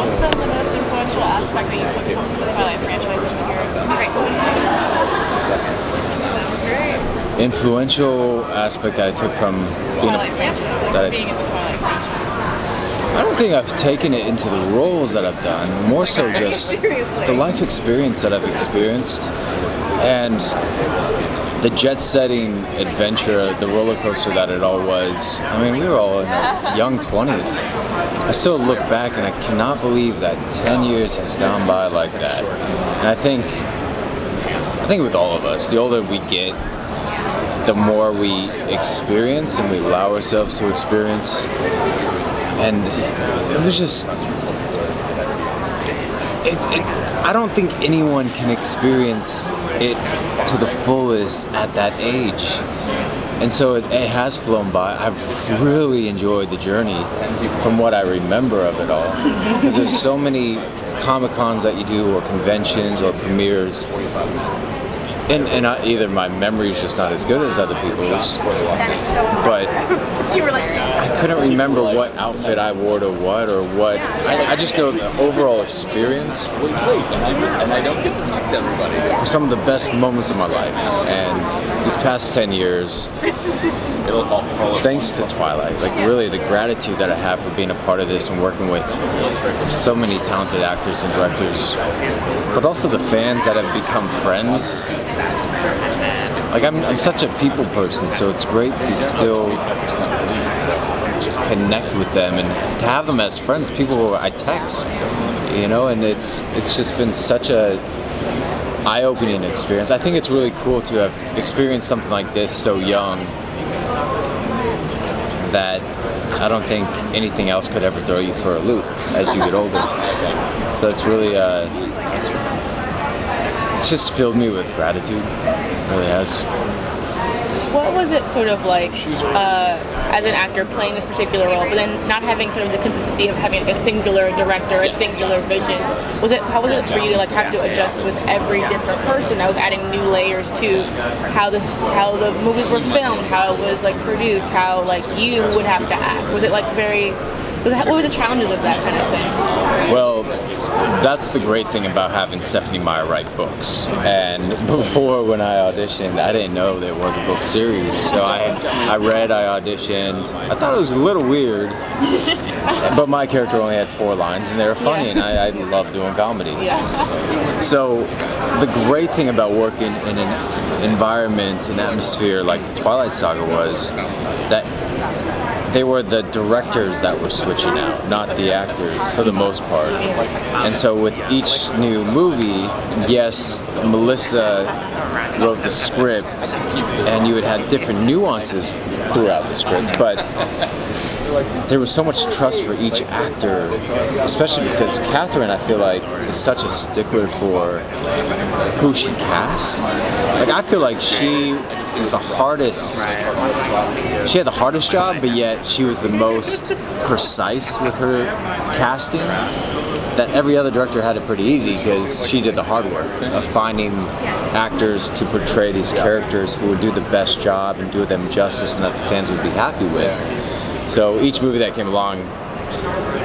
What's been the most influential aspect that you took from the Twilight franchise into your Great. Influential aspect that I took from Twilight franchise, like being in the Twilight franchise. I don't think I've taken it into the roles that I've done, more so just the life experience that I've experienced and the jet-setting adventure, the roller coaster that it all was. I mean, we were all in our young 20s. I still look back and I cannot believe that 10 years has gone by like that. And I think with all of us, the older we get, the more we experience and we allow ourselves to experience. And it was just, I don't think anyone can experience it to the fullest at that age. And so it has flown by. I've really enjoyed the journey from what I remember of it all. Because there's so many Comic-Cons that you do, or conventions, or premieres. And either my memory is just not as good as other people's, but I couldn't remember what outfit I wore to what or what. I just know the overall experience and I don't get to talk to everybody. were some of the best moments of my life. And these past 10 years, thanks to Twilight, like really the gratitude that I have for being a part of this and working with so many talented actors and directors, but also the fans that have become friends. Like I'm such a people person, so it's great to still connect with them and to have them as friends, people who I text, you know, and it's just been such a eye-opening experience. I think it's really cool to have experienced something like this so young that I don't think anything else could ever throw you for a loop as you get older. So it's really, it's just filled me with gratitude. It really has. What was it sort of like as an actor playing this particular role, but then not having sort of the consistency of having a singular director, a singular vision? How was it for you to like have to adjust with every different person that was adding new layers to how the movies were filmed, how it was like produced, how like you would have to act? Was it like what were the challenges of that kind of thing? Well, that's the great thing about having Stephanie Meyer write books. And before, when I auditioned, I didn't know there was a book series. So I auditioned. I thought it was a little weird, but my character only had 4 lines, and they were funny, and I love doing comedy. Yeah. So the great thing about working in an environment, an atmosphere like the Twilight Saga was that they were the directors that were switching out, not the actors for the most part. And so with each new movie, yes, Melissa wrote the script and you would have different nuances throughout the script, but there was so much trust for each actor, especially because Catherine, I feel like, is such a stickler for who she casts. Like, I feel like she is the hardest, she had the hardest job, but yet she was the most precise with her casting. That every other director had it pretty easy because she did the hard work of finding actors to portray these characters who would do the best job and do them justice and that the fans would be happy with. So each movie that came along,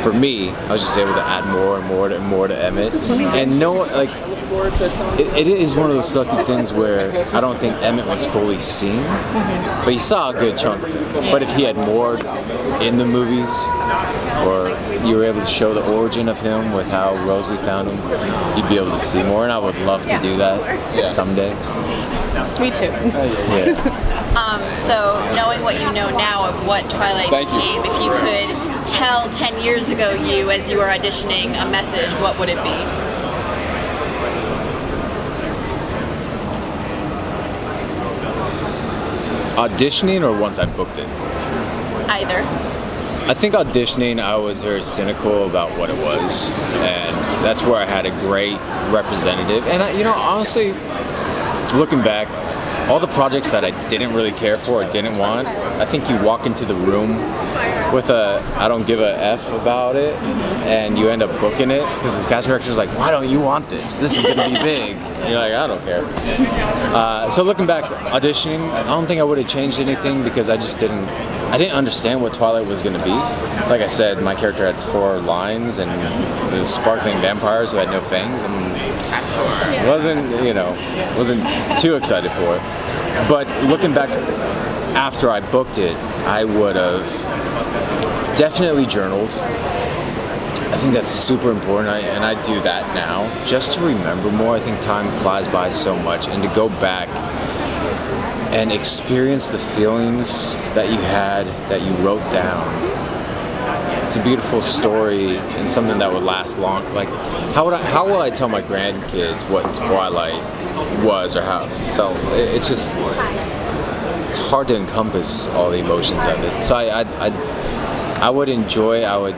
for me, I was just able to add more and more and more to Emmett. And no, like, it is one of those lucky things where I don't think Emmett was fully seen, but you saw a good chunk. But if he had more in the movies, or you were able to show the origin of him with how Rosie found him, you'd be able to see more. And I would love to do that someday. Me too. Yeah. So knowing what you know now of what Twilight became, if you could tell 10 years ago you as you were auditioning a message, what would it be? Auditioning or once I booked it? Either. I think auditioning, I was very cynical about what it was, and that's where I had a great representative. And honestly, looking back, all the projects that I didn't really care for or didn't want, I think you walk into the room with I don't give a F about it, and you end up booking it because the cast director's like, why don't you want this? This is gonna be big. And you're like, I don't care. So looking back, auditioning, I don't think I would have changed anything because I just didn't I didn't understand what Twilight was going to be. Like I said, my character had 4 lines, and the sparkling vampires who had no fangs. Wasn't too excited for it. But looking back, after I booked it, I would have definitely journaled. I think that's super important, and I do that now just to remember more. I think time flies by so much, and to go back and experience the feelings that you had, that you wrote down. It's a beautiful story and something that would last long. Like, how will I tell my grandkids what Twilight was or how it felt? It's just, it's hard to encompass all the emotions of it. So I would enjoy. I would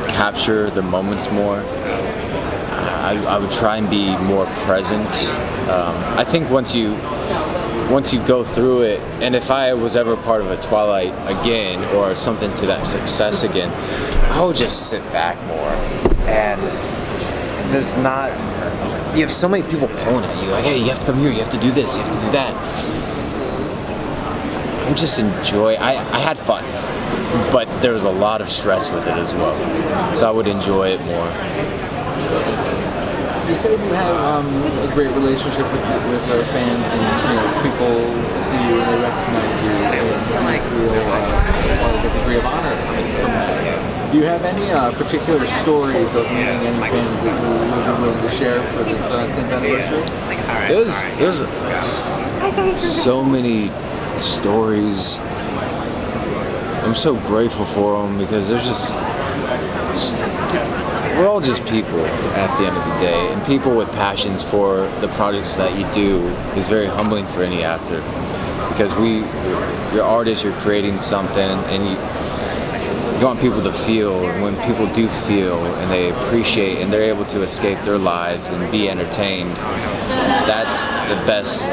capture the moments more. I would try and be more present. I think once you go through it, and if I was ever part of a Twilight again or something to that success again, I would just sit back more. And there's not, you have so many people pulling at you, like, hey, you have to come here, you have to do this, you have to do that. I would just enjoy. I had fun, but there was a lot of stress with it as well. So I would enjoy it more. You said you have a great relationship with our fans, and people see you and they recognize you, and you feel a degree of honor from that. Do you have any particular stories of meeting any fans that you would be willing to share for this 10th anniversary? There's so many stories. I'm so grateful for them because there's just, we're all just people at the end of the day, and people with passions for the projects that you do is very humbling for any actor, because you're artists, you're creating something, and you want people to feel, and when people do feel and they appreciate and they're able to escape their lives and be entertained, that's the best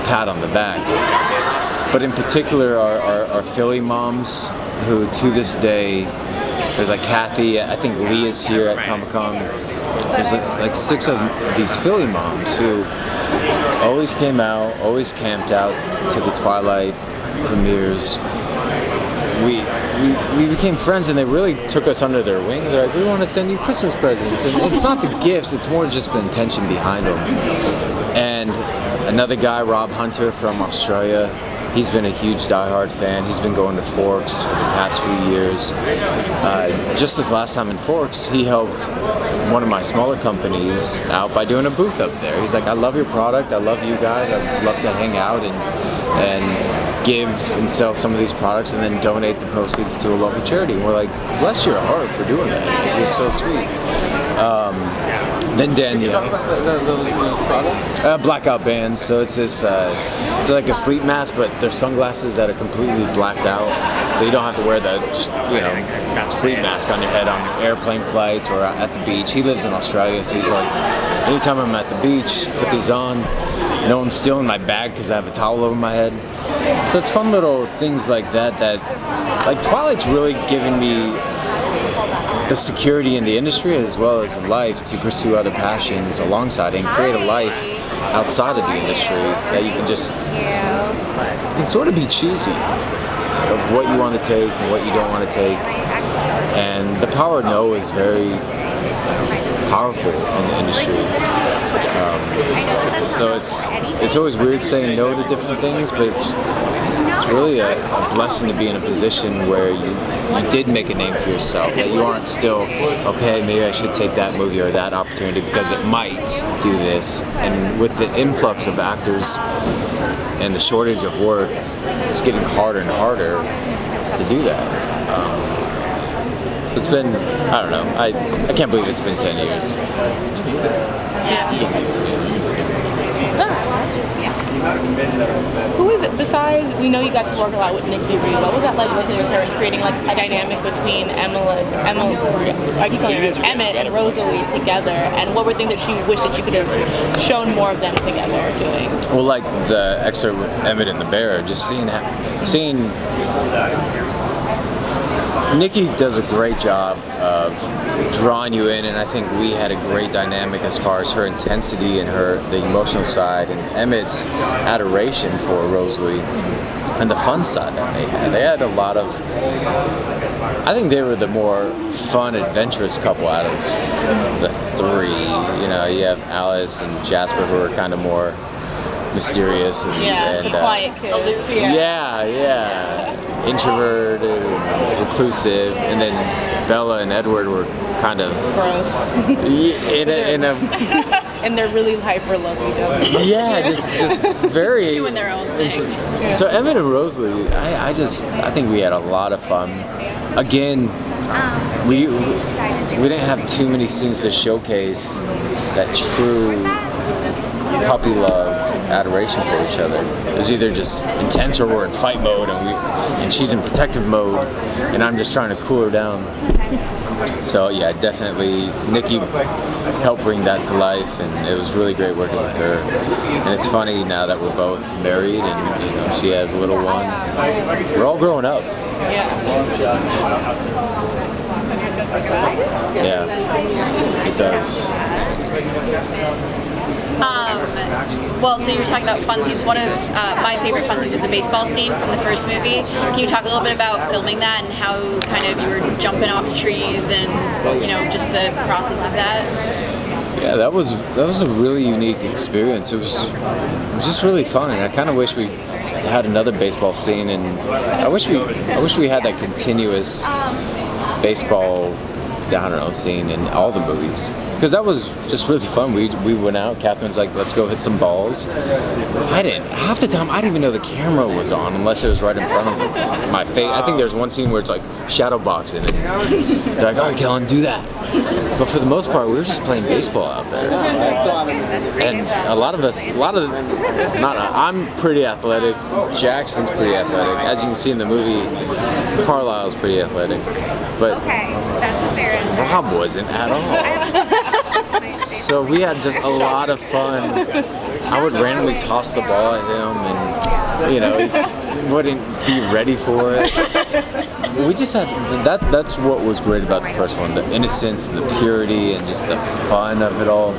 pat on the back. But in particular, our Philly moms, who to this day, there's like Kathy, I think Lee is here at Comic-Con. There's like 6 of these Philly moms who always came out, always camped out to the Twilight premieres. We became friends, and they really took us under their wing. They're like, we want to send you Christmas presents. And it's not the gifts, it's more just the intention behind them. And another guy, Rob Hunter from Australia, he's been a huge diehard fan. He's been going to Forks for the past few years. Just this last time in Forks, he helped one of my smaller companies out by doing a booth up there. He's like, I love your product, I love you guys, I'd love to hang out and give and sell some of these products and then donate the proceeds to a local charity. And we're like, bless your heart for doing that. It was so sweet. Then Danielle. Can you talk about the products? Blackout bands. So it's this, it's like a sleep mask, but they're sunglasses that are completely blacked out. So you don't have to wear the, sleep mask on your head on airplane flights or at the beach. He lives in Australia, so he's like, anytime I'm at the beach, put these on. No one's stealing my bag because I have a towel over my head. So it's fun little things like that like Twilight's really given me the security in the industry as well as in life to pursue other passions alongside and create a life outside of the industry that you can sort of be choosy of what you want to take and what you don't want to take. And the power of no is very powerful in the industry. So it's always weird saying no to different things, but it's really a blessing to be in a position where you did make a name for yourself, that you aren't still, okay, maybe I should take that movie or that opportunity because it might do this. And with the influx of actors and the shortage of work, it's getting harder and harder to do that. It's been, I don't know, I can't believe it's been 10 years. Who is it, besides, we know you got to work a lot with Nikki Reed, what was that like with her creating like a dynamic between Emmett and Rosalie together, and what were things that she wished that you could have shown more of them together doing? Well, like the excerpt with Emmett and the Bear, just seeing Nikki does a great job of drawing you in, and I think we had a great dynamic as far as her intensity and the emotional side, and Emmett's adoration for Rosalie and the fun side that they had. They had a lot of. I think they were the more fun, adventurous couple out of the three. You know, you have Alice and Jasper, who are kind of more mysterious and, the quiet kids. Introverted and reclusive, and then Bella and Edward were kind of Gross. in a And they're really hyper lovely though. just very Doing their own thing. So Emmett and Rosalie, I think we had a lot of fun. Again, we didn't have too many scenes to showcase that true puppy love, adoration for each other. It was either just intense or we're in fight mode, and she's in protective mode, and I'm just trying to cool her down. So yeah, definitely Nikki helped bring that to life, and it was really great working with her. And it's funny now that we're both married, and she has a little one. We're all growing up. Yeah, it does. Well, so you were talking about fun scenes. One of my favorite fun scenes is the baseball scene from the first movie. Can you talk a little bit about filming that and how kind of you were jumping off trees and just the process of that? Yeah, that was a really unique experience. It was just really fun. I kind of wish we had another baseball scene, and I wish we had that continuous baseball scene in all the movies, because that was just really fun. We went out. Catherine's like, let's go hit some balls. Half the time I didn't even know the camera was on unless it was right in front of my face. I think there's one scene where it's like shadow boxing, and they're like, all right, Kellan, do that. But for the most part, we were just playing baseball out there. And I'm pretty athletic. Jackson's pretty athletic. As you can see in the movie, Carlisle's pretty athletic. But that's a fair answer. Rob wasn't at all. So we had just a lot of fun. I would randomly toss the ball at him, and he wouldn't be ready for it. We just had that's what was great about the first one, the innocence and the purity and just the fun of it all.